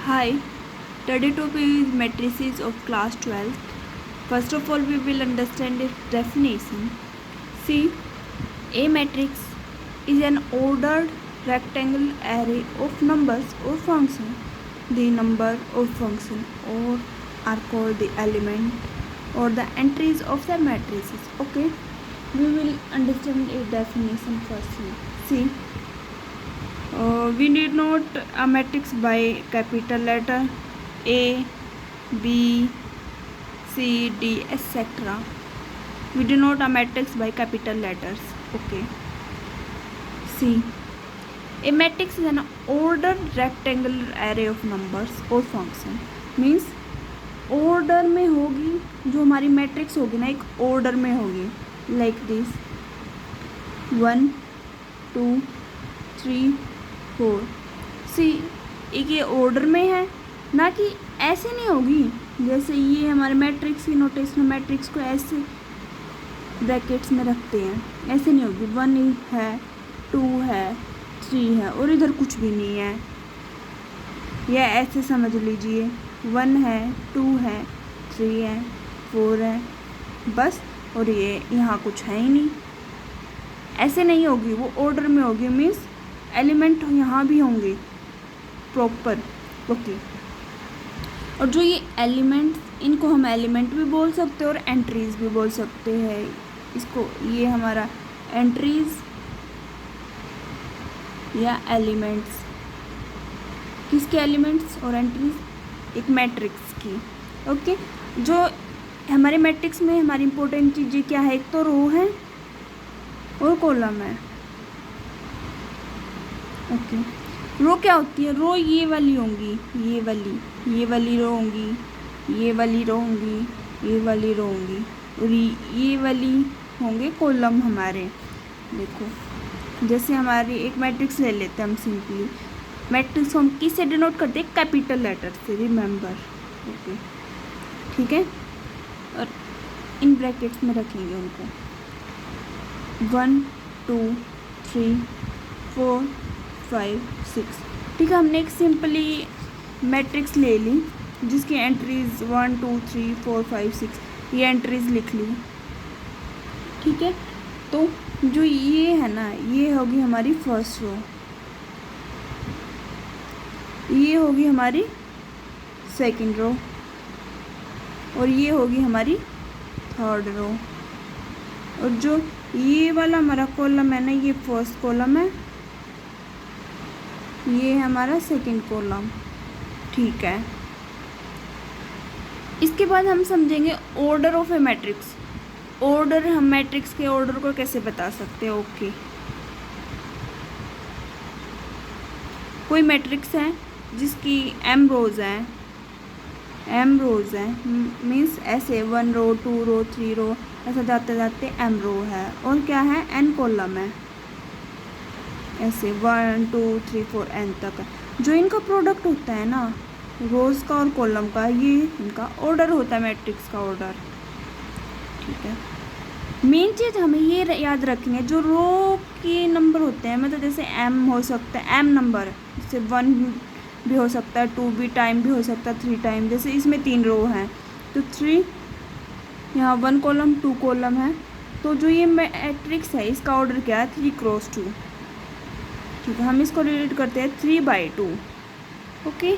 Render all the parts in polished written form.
Hi, today topic is matrices of class 12th. First of all, we will understand its definition. See, a matrix is an ordered rectangular array of numbers or functions. The number or function or are called the element or the entries of the matrices. Okay, we will understand its definition first. See. We need not a matrix by capital letter A, B, C, D, etc. We do not a matrix by capital letters. Okay. C. A matrix is an ordered rectangular array of numbers or function. Means order में होगी, जो हमारी matrix होगी ना एक order में होगी, like this 1, 2, 3, 4. सी एक ये ऑर्डर में है, ना कि ऐसे नहीं होगी जैसे ये हमारे मैट्रिक्स की नोटेशन मैट्रिक्स को ऐसे ब्रैकेट्स में रखते हैं, ऐसे नहीं होगी. 1 है, 2 है, 3 है और इधर कुछ भी नहीं है. या ऐसे समझ लीजिए 1 है, 2 है, 3 है, 4 है बस, और ये यहाँ कुछ है ही नहीं. ऐसे नहीं होगी, वो ऑर्डर में होगी. मीन्स एलिमेंट यहाँ भी होंगे प्रॉपर. ओके. और जो ये एलिमेंट्स, इनको हम एलिमेंट भी बोल सकते हैं और एंट्रीज भी बोल सकते हैं. इसको ये हमारा एंट्रीज या एलिमेंट्स. किसके एलिमेंट्स और एंट्रीज? एक मैट्रिक्स की. ओके. जो हमारे मैट्रिक्स में हमारी इंपॉर्टेंट चीज़ें क्या है? एक तो रो है और कॉलम है. ओके. रो क्या होती है? रो ये वाली होंगी, ये वाली रो होंगी, ये वाली रो होंगी, ये वाली रो होंगी और ये वाली होंगे कॉलम हमारे. देखो जैसे हमारी एक मैट्रिक्स ले लेते हैं हम. सिंपली मैट्रिक्स हम किससे डिनोट करते हैं? कैपिटल लेटर से. रिमेंबर. ओके. ठीक है. और इन ब्रैकेट्स में रखेंगे उनको. 1, 2, 3, 4, 5, 6. ठीक है. हमने एक सिंपली मैट्रिक्स ले ली जिसकी एंट्रीज 1, 2, 3, 4, 5, 6 ये एंट्रीज लिख ली. ठीक है. तो जो ये है ना, ये होगी हमारी फर्स्ट रो, ये होगी हमारी सेकंड रो और ये होगी हमारी थर्ड रो. और जो ये वाला हमारा कॉलम है ना, ये फर्स्ट कॉलम है, ये हमारा सेकंड कॉलम. ठीक है. इसके बाद हम समझेंगे order of A matrix. Order, हम मैट्रिक्स के ऑर्डर को कैसे बता सकते हैं? ओके. कोई मैट्रिक्स है जिसकी m रोज हैं, m रोज हैं. मीन्स ऐसे 1 रो, 2 रो, 3 रो, ऐसा जाते जाते m रो है. और क्या है? n कॉलम है. ऐसे 1, 2, 3, 4 n तक है. जो इनका प्रोडक्ट होता है ना, रोज़ का और कॉलम का, ये इनका ऑर्डर होता है, मैट्रिक्स का ऑर्डर. ठीक है. मेन चीज़ हमें ये याद रखनी है, जो रो के नंबर होते हैं, मतलब जैसे m हो सकता है, m नंबर जैसे 1 भी हो सकता है, 2 भी टाइम भी हो सकता है, 3 टाइम. जैसे इसमें 3 रो हैं तो 3, यहाँ 1 कॉलम 2 कॉलम है. तो जो ये मैट्रिक्स है इसका ऑर्डर क्या है? 3x2. ठीक है. हम इसको रिलेट करते हैं 3/2. ओके.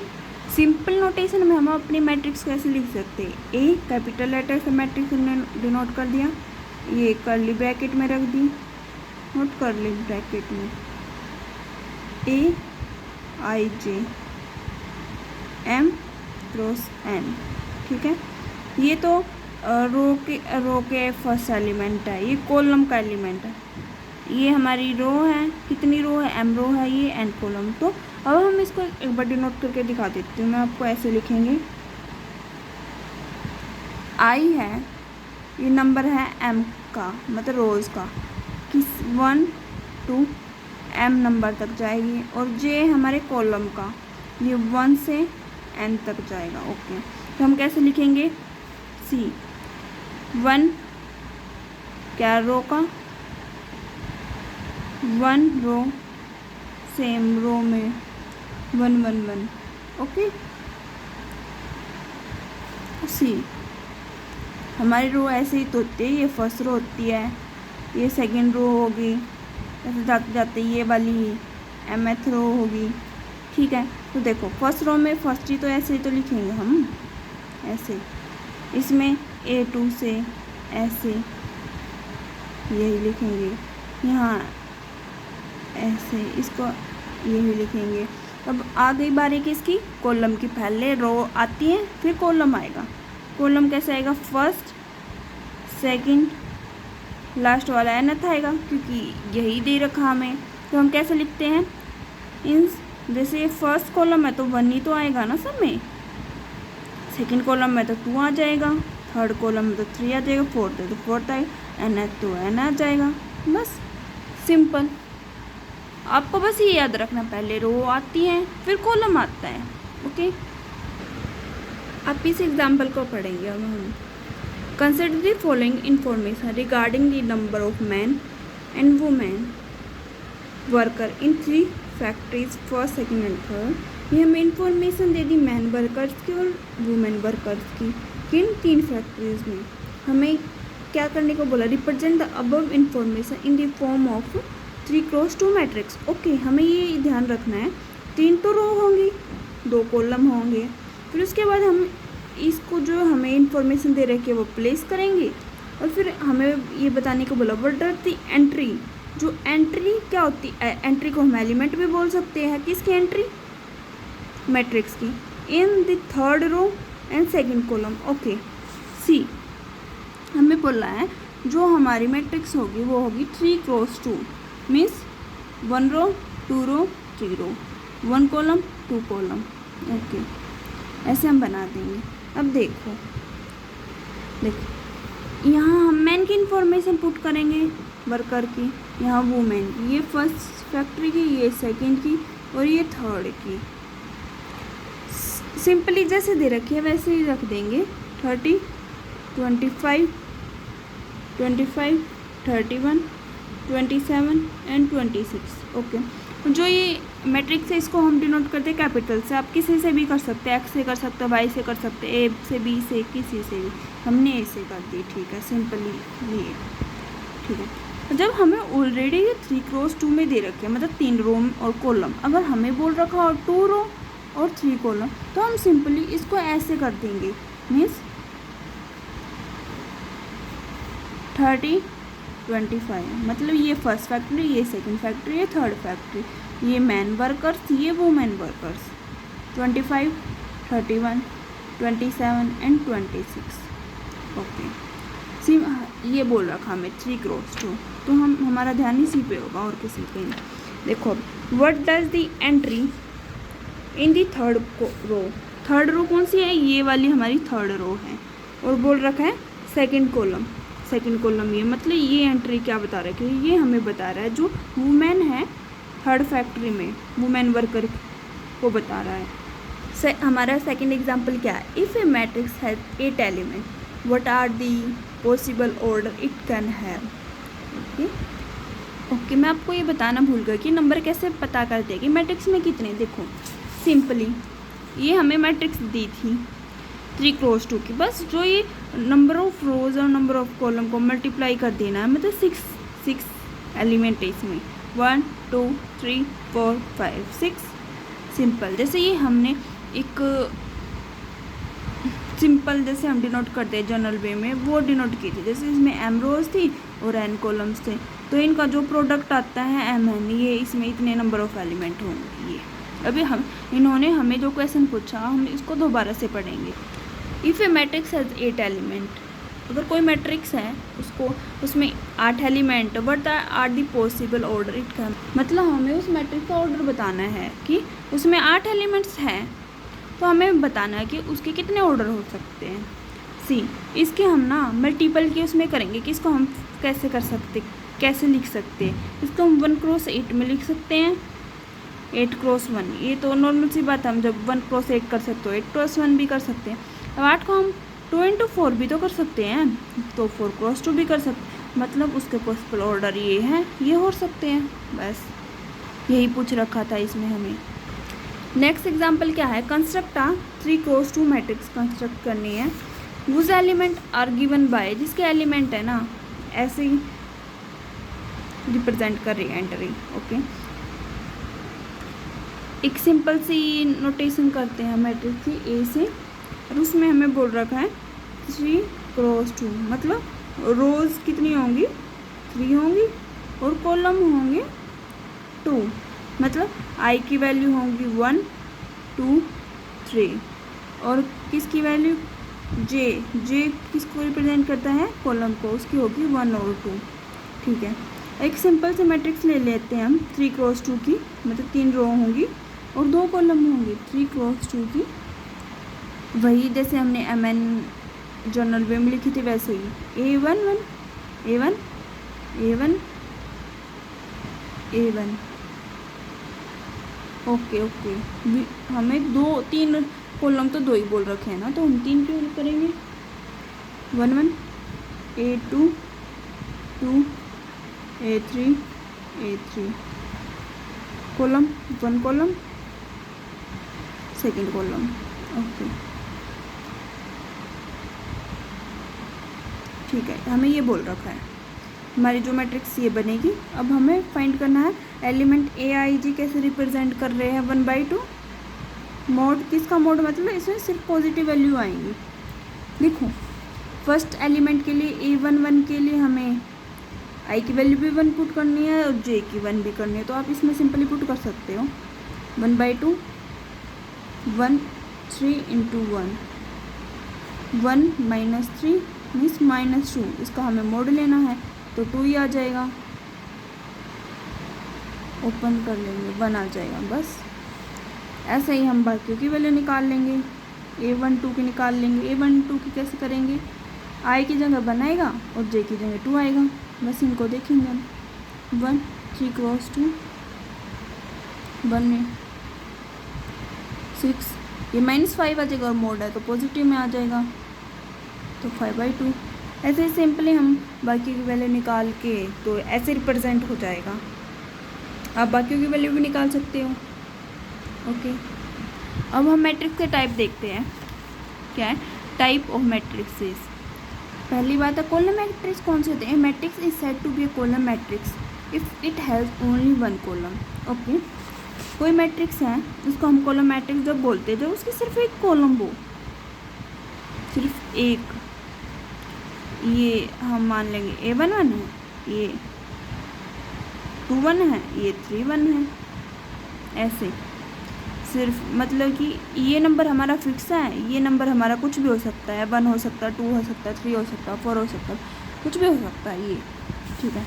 सिंपल नोटेशन में हम अपनी मैट्रिक्स कैसे लिख सकते हैं? ए कैपिटल लेटर से मैट्रिक्स हमने डिनोट कर दिया, ये कर्ली ब्रैकेट में रख दी, नोट कर्ली ब्रैकेट में AIJ M×n. ठीक है. ये तो रो के फर्स्ट एलिमेंट है, ये कॉलम का एलिमेंट है. ये हमारी रो है. कितनी रो है? m रो है, ये n कॉलम. तो अब हम इसको एक बार डिनोट करके दिखा देती हूँ मैं आपको. ऐसे लिखेंगे i है, ये नंबर है m का, मतलब रोज़ का. किस 1 to m नंबर तक जाएगी. और j हमारे कॉलम का, ये 1 से n तक जाएगा. ओके. तो हम कैसे लिखेंगे? c 1 क्या? रो का 1 रो, सेम रो में 1 1 1. ओके. सी हमारी रो ऐसे ही तो होती है, ये फर्स्ट रो होती है, ये सेकंड रो होगी, ऐसे जाते जाते ये वाली mth रो होगी। ठीक है, तो देखो फर्स्ट रो में फर्स्ट ही तो ऐसे ही तो लिखेंगे हम, ऐसे। इसमें A2 से ऐसे यही लिखेंगे, यहाँ ऐसे इसको यही लिखेंगे। अब आ गई बारी किसकी, कॉलम की। पहले रो आती है फिर कॉलम आएगा। कॉलम कैसे आएगा, फर्स्ट सेकंड लास्ट वाला nth आएगा, क्योंकि यही दे रखा हमें। तो हम कैसे लिखते हैं, इन जैसे ये फर्स्ट कॉलम है तो 1 ही तो आएगा ना सब में, सेकंड कॉलम में तो 2 आ जाएगा, थर्ड कॉलम में तो 3 आ जाएगा, फोर्थ है तो 4 आएगा, nth तो n आ जाएगा। बस सिंपल। आपको बस ये याद रखना, पहले रो आती है फिर कॉलम आता है। ओके, आप इस एग्जाम्पल को पढ़ेंगे अब हम। Consider the following information regarding the number of man and women worker in 3 factories first second and third. ये हमें information they the man workers की और वुमेन वर्कर्स की, किन 3 फैक्ट्रीज में। हमें क्या करने को बोला, represent the above information in the form of 3x2 matrix. Okay, हमें ये ध्यान रखना है 3 तो रो होंगी, 2 कॉलम होंगे, फिर उसके बाद हम इसको जो हमें इंफॉर्मेशन दे रखी है वो प्लेस करेंगे, और फिर हमें ये बताने को बोला व्हाट आर द एंट्री। जो एंट्री क्या होती है, एंट्री को हम एलिमेंट भी बोल सकते हैं, किसकी एंट्री, मैट्रिक्स की, in the third row and second column. Okay, see हमें बोला है जो हमारी मैट्रिक्स होगी वो होगी 3x2, मीन्स 1 रो 2 रो 3 रो, 1 कॉलम 2 कॉलम। ओके, ऐसे हम बना देंगे। अब देखो यहाँ हम मैन की इंफॉर्मेशन पुट करेंगे वर्कर की, यहाँ वुमेन की, ये फर्स्ट फैक्ट्री की, ये सेकंड की और ये थर्ड की। सिंपली जैसे दे रखी है वैसे ही रख देंगे, 30 25 25 31 27 एंड 26। ओके, जो ये मैट्रिक्स है इसको हम डिनोट करते हैं कैपिटल से। आप किसी से भी कर सकते हैं, एक्स से कर सकते हैं, वाई से कर सकते हैं, ए से बी से, किसी से भी। हमने ए से कर दी, ठीक है, सिंपली लिए। ठीक है, जब हमें ऑलरेडी ये 3x2 में दे रखे हैं, मतलब 3 रो और कॉलम, अगर हमें बोल रखा और 2 रो और 3 कॉलम, तो हम सिंपली इसको ऐसे कर देंगे, मीन्स 30 25, मतलब ये फर्स्ट फैक्ट्री, ये सेकंड फैक्ट्री, ये थर्ड फैक्ट्री, ये मैन वर्कर्स, ये वुमेन वर्कर्स, 25 31 27 एंड 26। ओके, सी ये बोल रखा हमें 3x2, तो हम हमारा ध्यान इसी पे होगा और किसी पे नहीं। देखो, what does the entry in the third row. Third row कौन सी है, ये वाली हमारी थर्ड रो है, और बोल रखा है सेकंड कॉलम। सेकंड कॉलम ये मतलब ये एंट्री क्या बता रहा है, ये हमें बता रहा है जो वुमेन है थर्ड फैक्ट्री में, वुमेन वर्कर को बता रहा है। हमारा सेकंड एग्जांपल क्या है, if a matrix has 8 element, what are the possible order it can have. Okay, मैं आपको ये बताना भूल गया कि नंबर कैसे पता करते हैं कि मैट्रिक्स में कितने। देखो सिंपली ये हमें मैट्रिक्स दी थी 3x2 की, बस जो ये नंबर ऑफ रोज और नंबर ऑफ कॉलम को मल्टीप्लाई कर देना है, मतलब 6 एलिमेंट है इसमें, 1 2 3 4 5 6। सिंपल जैसे ये हमने एक सिंपल जैसे हम डिनोट करते हैं जनरल वे में, वो डिनोट की थी। जैसे इसमें m रोज थी और n कॉलम्स थे, तो इनका जो प्रोडक्ट आता है mn, ये इसमें इतने नंबर ऑफ एलिमेंट होंगे। ये अभी इन्होंने हमें जो क्वेश्चन पूछा हम इसको दोबारा से पढ़ेंगे। If a matrix has 8 element, अगर कोई मैट्रिक्स है उसमें 8 element, what are the possible order it can, मतलब हमें उस मैट्रिक्स का ऑर्डर बताना है कि उसमें 8 एलिमेंट्स हैं, तो हमें बताना है कि उसके कितने ऑर्डर हो सकते हैं। सी इसके हम ना मल्टीपल के उसमें करेंगे कि इसको हम कैसे कर सकते, कैसे लिख सकते हैं। इसको हम 1x8 में लिख सकते हैं, 8x1, ये तो नॉर्मल सी बात है, हम जब 1x8 कर सकते हो 8x1 भी कर सकते हैं। अब 8 को हम 2x4 भी तो कर सकते हैं, तो 4x2 भी कर सकते हैं, मतलब उसके पॉसिबल ऑर्डर ये हैं, ये हो सकते हैं। बस यही पूछ रखा था इसमें हमें। नेक्स्ट एग्जांपल क्या है, कंस्ट्रक्ट 3x2 मैट्रिक्स कंस्ट्रक्ट करनी है। whose element are given by, जिसके एलिमेंट है ना ऐसे ही रिप्रेजेंट कर रही है एंट्री। ओके, एक सिंपल सी नोटेशन करते हैं मैट्रिक्स की ए से, और उसमें हमें बोल रखा है 3 क्रॉस 2, मतलब रोज कितनी होंगी 3 होंगी और कॉलम होंगे 2, मतलब आई की वैल्यू होंगी 1 2 3, और किसकी वैल्यू जे किसको रिप्रेजेंट करता है कॉलम को, उसकी होगी 1 और 2। ठीक है, एक सिंपल से मैट्रिक्स ले लेते हैं हम 3 क्रॉस 2 की, मतलब 3 रो होंगी और 2 कॉलम होंगे 3 क्रॉस 2 की, वही जैसे हमने MN जर्नल वे में लिखी थी वैसे ही A1 ओके हमें 3 कॉलम तो 2 ही बोल रखे हैं ना, तो हम 3 क्यों करेंगे 1 A2 2 A3 column 1 column second column. Okay ठीक है, हमें ये बोल रखा है हमारी जो मैट्रिक्स ये बनेगी। अब हमें फाइंड करना है एलिमेंट AIG कैसे रिप्रेजेंट कर रहे हैं 1/2 मोड, किसका मोड मतलब इसमें सिर्फ पॉजिटिव वैल्यू आएंगी। देखो फर्स्ट एलिमेंट के लिए A11 के लिए हमें आई की वैल्यू भी 1 पुट करनी है और जे की 1 भी करनी है, तो आप इसमें सिंपली पुट कर सकते हो 1/2 1 3 × 1 -3 मीन्स -2, इसका हमें मोड लेना है तो 2 ही आ जाएगा, ओपन कर लेंगे 1 आ जाएगा बस। ऐसे ही हम बाकियों की वैल्यू निकाल लेंगे, A12 की निकाल लेंगे। A12 की कैसे करेंगे, आई की जगह 1 आएगा और जे की जगह 2 आएगा, बस इनको देखेंगे हम 1 3 क्रॉस 2 1 में 6, ये -5 आ जाएगा और मोड है तो पॉजिटिव में आ जाएगा तो 5/2। ऐसे ही सिंपली हम बाकी की वैल्यू निकाल के तो ऐसे रिप्रेजेंट हो जाएगा। आप बाकियों की वैल्यू भी निकाल सकते हो। ओके, अब हम मैट्रिक्स के टाइप देखते हैं, क्या है टाइप ऑफ मैट्रिक्सेस। पहली बात है कॉलम मैट्रिक्स कौन से होते हैं। Matrix is said to be a column matrix if it has only 1 column. Okay, कोई मैट्रिक्स है उसको हम कॉलम मैट्रिक्स जब बोलते हैं जब उसकी सिर्फ एक कॉलम हो, सिर्फ एक, ये हम मान लेंगे A11 है, ये 2 1 है, ये 3 1 है, ऐसे सिर्फ मतलब कि ये नंबर हमारा फिक्स है, ये नंबर हमारा कुछ भी हो सकता है, 1 हो सकता है 2 हो सकता है 3 हो सकता है 4 हो सकता है, कुछ भी हो सकता है ये। ठीक है,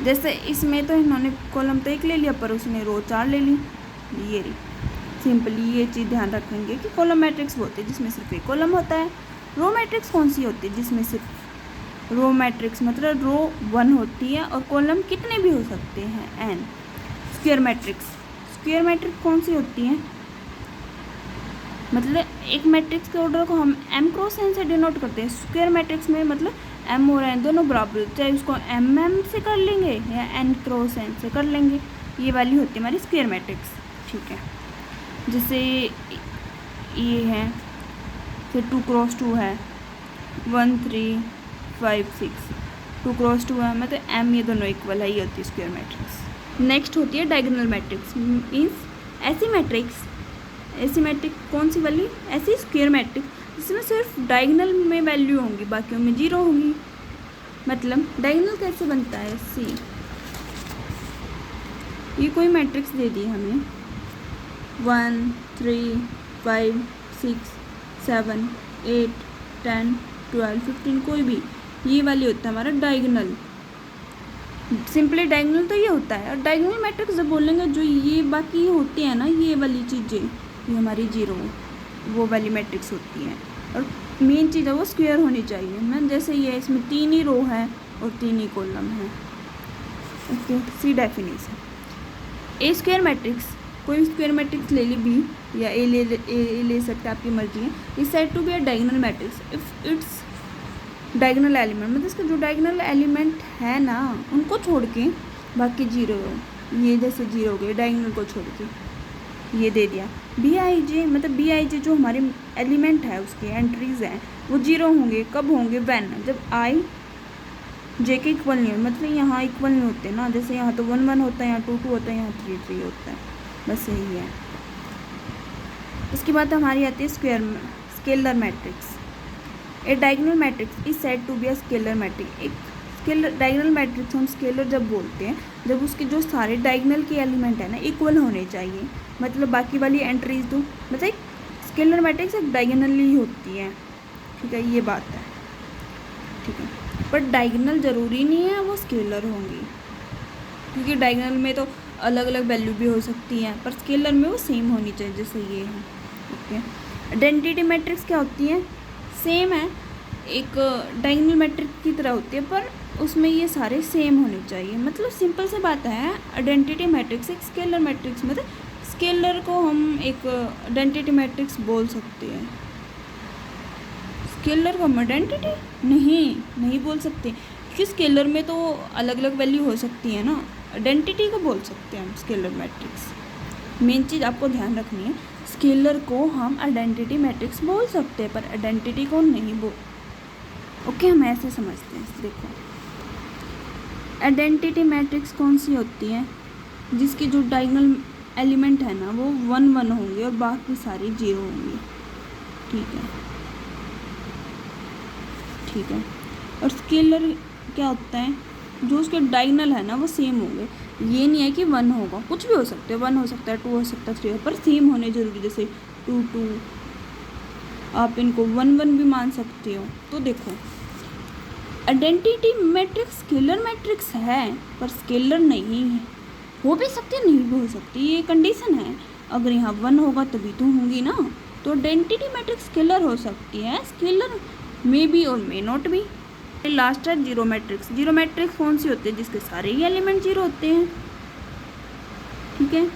जैसे इसमें तो इन्होंने कॉलम तो 1 ले लिया पर उसने रो 4 ले ली, ये रही। सिंपली ये चीज़ ध्यान रखेंगे कि कॉलम मैट्रिक्स वो होती है जिसमें सिर्फ एक कॉलम होता है। रो मैट्रिक्स कौन सी होती है जिसमें सिर्फ रो मैट्रिक्स मतलब रो 1 होती है और कॉलम कितने भी हो सकते हैं n। स्क्वायर मैट्रिक्स कौन सी होती है, मतलब एक मैट्रिक्स के ऑर्डर को हम m क्रॉस n से डिनोट करते हैं। स्क्वायर मैट्रिक्स में मतलब m और n दोनों बराबर, चाहे उसको mm से कर लेंगे या n क्रॉस n से कर लेंगे, ये वाली होती है हमारी स्क्वायर मैट्रिक्स। ठीक है, जैसे ये है, फिर 2 क्रॉस 2 है 1 3 5 6, 2 क्रॉस 2 है मतलब m, ये दोनों इक्वल है, ये होती है स्क्वायर मैट्रिक्स। नेक्स्ट होती है डायगोनल मैट्रिक्स, मीन्स ऐसी मैट्रिक्स कौन सी वाली, ऐसी स्क्वायर मैट्रिक्स जिसमें सिर्फ डायगोनल में वैल्यू होंगी बाकियों में 0 होंगी। मतलब डायगोनल कैसे बनता है, सी ये कोई मैट्रिक्स दे दी हमें 1 3 5 6 7 8 10 12 15, कोई भी, ये वाली होता है हमारा डायगोनल। सिंपली डायगोनल तो ये होता है, और डायगोनल मैट्रिक्स जब बोलेंगे जो ये बाकी होती है ना, ये वाली चीज़ें, ये हमारी 0 वो वाली मैट्रिक्स होती हैं, और मेन चीज़ है वो स्क्वायर होनी चाहिए। मैं जैसे ये इसमें 3 ही रो है और 3 ही कॉलम है। ओके, सी डेफिनेशन। ए स्क्वायर मैट्रिक्स, कोई स्क्वायर मैट्रिक्स ले ली बी या ए ले सकते, आपकी मर्जी है। Is said to be a diagonal matrix if it's diagonal element, मतलब इसका जो डायगोनल एलिमेंट है ना उनको छोड़ के बाकी 0 हो, ये जैसे 0 हो गए डायगोनल को छोड़ के, ये दे दिया। बी आई जे मतलब बी आई जे जो हमारे एलिमेंट है उसके एंट्रीज हैं वो 0 होंगे। कब होंगे? व्हेन, जब आई जे के इक्वल नहीं हो, मतलब यहाँ इक्वल नहीं होते ना, जैसे यहाँ तो 1 1 होता है, यहाँ 2 2 होता है, यहाँ 3 3 होता है, बस यही है। उसके बाद हमारी आती है scalar matrix. A diagonal matrix is said to be a scalar matrix. एक स्केलर डायगोनल मैट्रिक्स हम स्केलर जब बोलते हैं जब उसके जो सारे डायगोनल के एलिमेंट है ना इक्वल होने चाहिए, मतलब बाकी वाली एंट्रीज दो, मतलब स्केलर मैट्रिक्स एक डायगोनली होती है, ठीक है, ये बात है, ठीक है। बट डायगोनल ज़रूरी नहीं है वो स्केलर होंगी, क्योंकि डायगोनल में तो अलग अलग वैल्यू भी हो सकती हैं, पर स्केलर में वो सेम होनी चाहिए, जैसे ये है, ओके। आइडेंटिटी मैट्रिक्स क्या होती है? सेम है, एक डायगोनल मैट्रिक्स की तरह होती है, पर उसमें ये सारे सेम होने चाहिए, मतलब सिंपल सी बात है। आइडेंटिटी मैट्रिक्स एक स्केलर मैट्रिक्स, मतलब स्केलर को हम एक आइडेंटिटी मैट्रिक्स बोल सकते हैं। स्केलर को हम आइडेंटिटी नहीं बोल सकते, क्योंकि स्केलर में तो अलग अलग वैल्यू हो सकती है ना, आइडेंटिटी को बोल सकते हैं हम स्केलर मैट्रिक्स। मेन चीज़ आपको ध्यान रखनी है, स्केलर को हम आइडेंटिटी मैट्रिक्स बोल सकते हैं, पर आइडेंटिटी को नहीं बोल, ओके, हम ऐसे समझते हैं। देखो आइडेंटिटी मैट्रिक्स कौन सी होती है? जिसके जो डायगोनल एलिमेंट है ना वो 1 1 होंगे और बाकी सारी 0 होंगी, ठीक है, ठीक है। और स्केलर क्या होता है? जो उसके डायगोनल है ना वो सेम होंगे, ये नहीं है कि 1 होगा, कुछ भी हो सकते हैं, 1 हो सकता है, 2 हो सकता है, 3 हो, पर सेम होने जरूरी, जैसे 2 2, आप इनको 1 1 भी मान सकते हो। तो देखो आइडेंटिटी मैट्रिक्स स्केलर मैट्रिक्स है पर स्केलर नहीं है, हो भी सकती है नहीं भी हो सकती, ये कंडीशन है, अगर यहाँ 1 होगा तभी तो होंगी ना, तो आइडेंटिटी मैट्रिक्स स्केलर हो सकती है, स्केलर मे बी और मे नॉट भी। लास्ट है जीरो मैट्रिक्स। जीरो मैट्रिक्स कौन सी होती है? जिसके सारे ही एलिमेंट 0 होते हैं, ठीक है।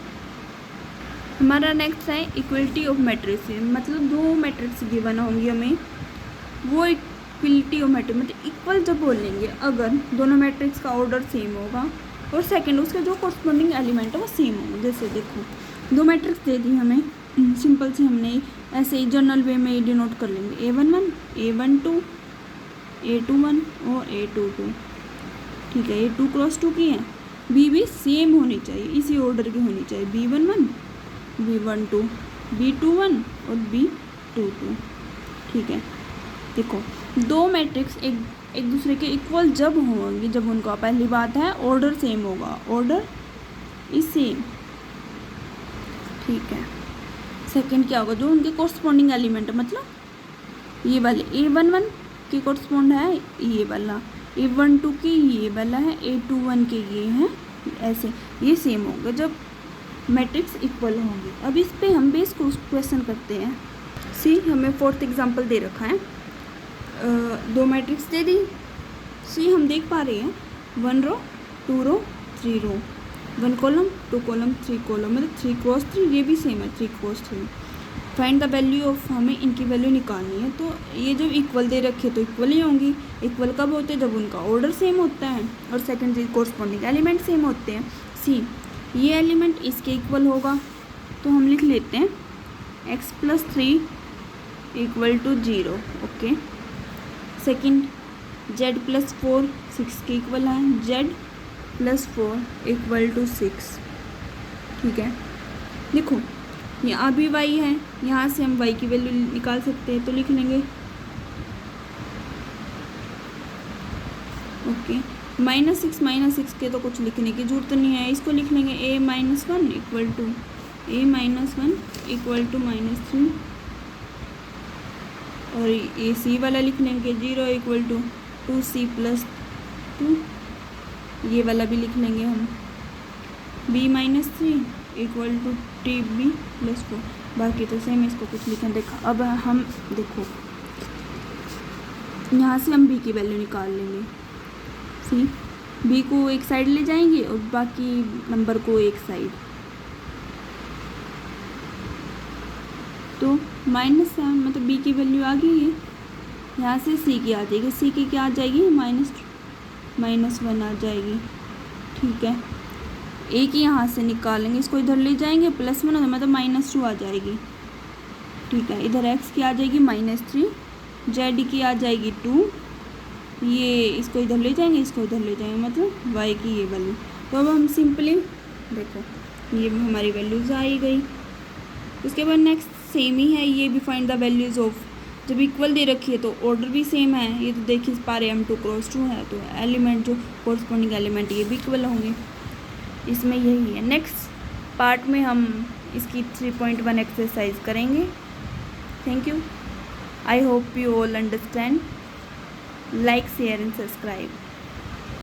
हमारा नेक्स्ट है इक्वलिटी ऑफ मैट्रिक्स, मतलब 2 मैट्रिक्स गिवन होंगी हमें, वो इक्वलिटी ऑफ मैट्रिक्स मतलब इक्वल जब बोलेंगे अगर दोनों मैट्रिक्स का ऑर्डर सेम होगा और सेकंड उसका जो कॉरस्पॉन्डिंग एलिमेंट है वो सेम होगा। जैसे देखो 2 मैट्रिक्स दे दी हमें, सिंपल से हमने ऐसे ही जनरल वे में डिनोट कर लेंगे, A11 A12 A21 और A22, ठीक है, A2 क्रॉस 2 की है, बी भी सेम होनी चाहिए, इसी ऑर्डर की होनी चाहिए, B11 B12 B21 और B22, ठीक है। देखो 2 मैट्रिक्स एक दूसरे के इक्वल जब होंगे जब उनका, पहली बात है ऑर्डर सेम होगा, ऑर्डर इज सेम, ठीक है। सेकंड क्या होगा? जो उनके कॉरस्पॉन्डिंग एलिमेंट है, मतलब ये वाले A11 के कॉरस्पॉन्ड है ये वाला, A12 की ये वाला है, A21 के ये हैं, ऐसे ये सेम होगा जब मैट्रिक्स इक्वल होंगे। अब इस पे हम बेस क्वेश्चन करते हैं। सी हमें 4th एग्जांपल दे रखा है, 2 मैट्रिक्स दे दी, सी हम देख पा रहे हैं 1 रो 2 रो 3 रो, 1 कॉलम 2 कॉलम 3 कॉलम, मतलब 3 क्रॉस 3, ये भी सेम है 3 cross 3। Find the value of, हमें इनकी वैल्यू निकालनी है, तो ये जब इक्वल दे रखे तो इक्वल ही होंगी। इक्वल कब होते हैं? जब उनका ऑर्डर सेम होता है और सेकंड चीज कॉरस्पॉन्डिंग एलिमेंट सेम होते हैं। सी ये एलिमेंट इसके इक्वल होगा, तो हम लिख लेते हैं x + 3 = 0, ओके। सेकंड z + 4 6 के इक्वल है, z + 4 = 6, ठीक है। देखो यहाँ भी y है, यहाँ से हम y की वैल्यू निकाल सकते हैं, तो लिख लेंगे ओके -6 के तो कुछ लिखने की जरूरत नहीं है, इसको लिख लेंगे a - 1 = -3, और ये c वाला लिख लेंगे 0 = 2c + 2, ये वाला भी लिख लेंगे हम b - 3 = tb + 4, बाकी तो सेम, इसको कुछ लिखें। देखा अब हम देखो यहाँ से हम b की वैल्यू निकाल लेंगे, सी b को एक साइड ले जाएंगे और बाकी नंबर को एक साइड, तो -7, मतलब b की वैल्यू आ गई है, यहाँ से c की आ जाएगी, c की क्या आ जाएगी? -1 आ जाएगी, ठीक है। ए की यहाँ से निकालेंगे, इसको इधर ले जाएंगे, +1 होगा मतलब -2 आ जाएगी। ठीक है, इधर x की आ जाएगी -3, z की आ जाएगी 2, ये इसको इधर ले जाएंगे, इसको इधर ले जाएंगे, मतलब y की ये वैल्यू। तो अब हम सिंपली देखो ये हमारी वैल्यूज़ आ ही गई। उसके बाद नेक्स्ट सेम ही है, ये भी फाइंड द वैल्यूज़ ऑफ, जब इक्वल दे रखी है तो ऑर्डर भी सेम है, ये तो देख ही पा रहे हैं हम 2 क्रॉस 2 है, तो एलिमेंट जो कोरस्पॉन्डिंग एलिमेंट ये भी इक्वल होंगे, इसमें यही है। नेक्स्ट पार्ट में हम इसकी 3.1 एक्सरसाइज करेंगे। Thank you, I hope you all understand. Like, share and subscribe.